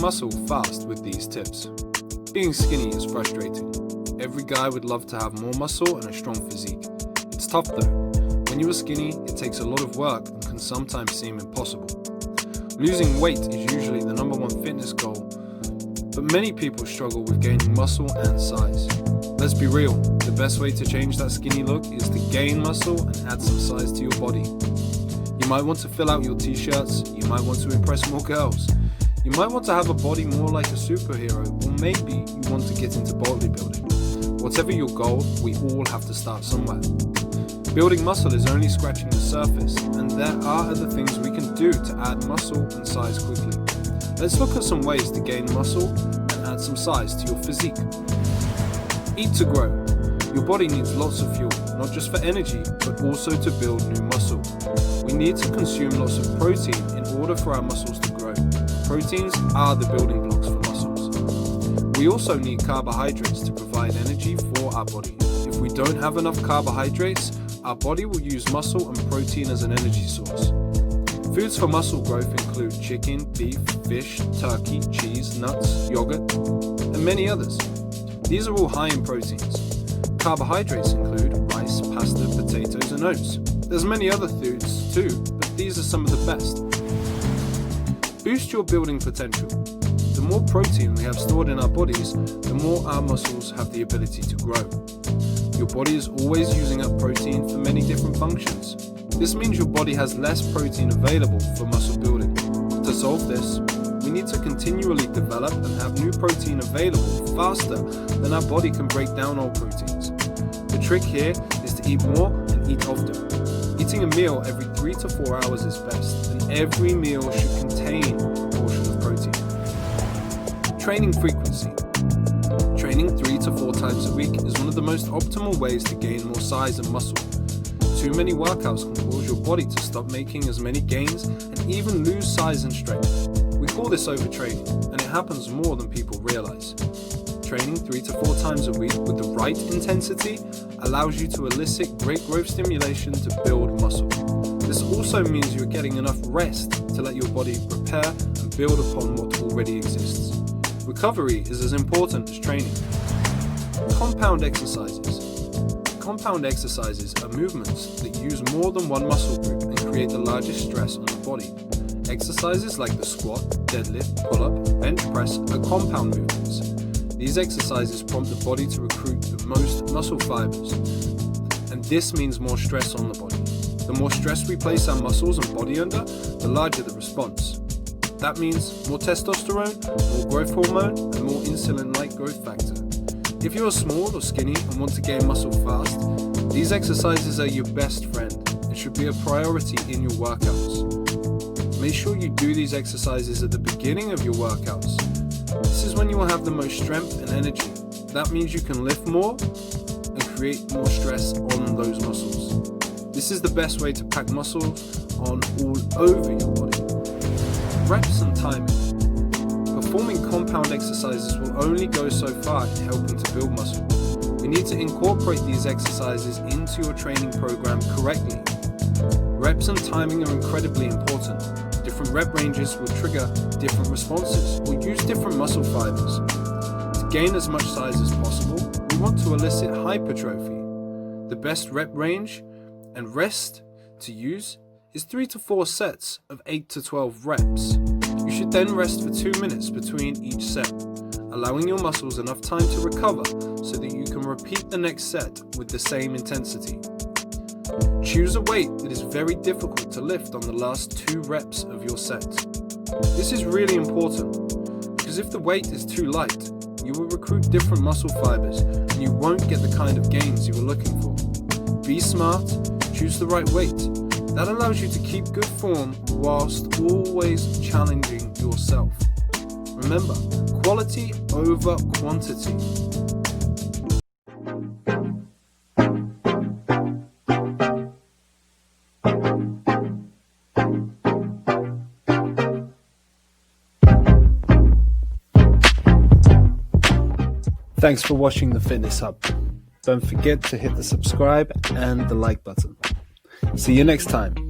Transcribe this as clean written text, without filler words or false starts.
muscle fast with these tips. Being skinny is frustrating. Every guy would love to have more muscle and a strong physique. It's tough though. When you are skinny, it takes a lot of work and can sometimes seem impossible. Losing weight is usually the number one fitness goal, but many people struggle with gaining muscle and size. Let's be real, the best way to change that skinny look is to gain muscle and add some size to your body. You might want to fill out your t-shirts, you might want to impress more girls, you might want to have a body more like a superhero, or maybe you want to get into bodybuilding. Whatever your goal, we all have to start somewhere. Building muscle is only scratching the surface, and there are other things we can do to add muscle and size quickly. Let's look at some ways to gain muscle and add some size to your physique. Eat to grow. Your body needs lots of fuel, not just for energy, but also to build new muscle. We need to consume lots of protein in order for our muscles to grow. Proteins are the building blocks for muscles. We also need carbohydrates to provide energy for our body. If we don't have enough carbohydrates, our body will use muscle and protein as an energy source. Foods for muscle growth include chicken, beef, fish, turkey, cheese, nuts, yogurt, and many others. These are all high in proteins. Carbohydrates include rice, pasta, potatoes, and oats. There's many other foods too, but these are some of the best. Boost your building potential. The more protein we have stored in our bodies, the more our muscles have the ability to grow. Your body is always using up protein for many different functions. This means your body has less protein available for muscle building. To solve this, we need to continually develop and have new protein available faster than our body can break down old proteins. The trick here is to eat more and eat often. Eating a meal every 3 to 4 hours is best, and every meal should contain a portion of protein. Training frequency. Training 3 to 4 times a week is one of the most optimal ways to gain more size and muscle. Too many workouts can cause your body to stop making as many gains and even lose size and strength. We call this overtraining, and it happens more than people realize. Training 3 to 4 times a week with the right intensity allows you to elicit great growth stimulation to build muscle. This also means you're getting enough rest to let your body repair and build upon what already exists. Recovery is as important as training. Compound exercises. Compound exercises are movements that use more than one muscle group and create the largest stress on the body. Exercises like the squat, deadlift, pull-up, bench press are compound movements. These exercises prompt the body to recruit the most muscle fibers, and this means more stress on the body. The more stress we place our muscles and body under, the larger the response. That means more testosterone, more growth hormone, and more insulin-like growth factor. If you are small or skinny and want to gain muscle fast, these exercises are your best friend and should be a priority in your workouts. Make sure you do these exercises at the beginning of your workouts. This is when you will have the most strength and energy. That means you can lift more and create more stress on those muscles. This is the best way to pack muscles on all over your body. Reps and timing. Performing compound exercises will only go so far in helping to build muscle. We need to incorporate these exercises into your training program correctly. Reps and timing are incredibly important. Different rep ranges will trigger different responses or use different muscle fibers. To gain as much size as possible, we want to elicit hypertrophy. The best rep range and rest to use is 3 to 4 sets of 8 to 12 reps. You should then rest for 2 minutes between each set, allowing your muscles enough time to recover so that you can repeat the next set with the same intensity. Choose a weight that is very difficult to lift on the last 2 reps of your set. This is really important because if the weight is too light, you will recruit different muscle fibers and you won't get the kind of gains you were looking for. Be smart, choose the right weight. That allows you to keep good form whilst always challenging yourself. Remember, quality over quantity. Thanks for watching the Fitness Hub. Don't forget to hit the subscribe and the like button. See you next time.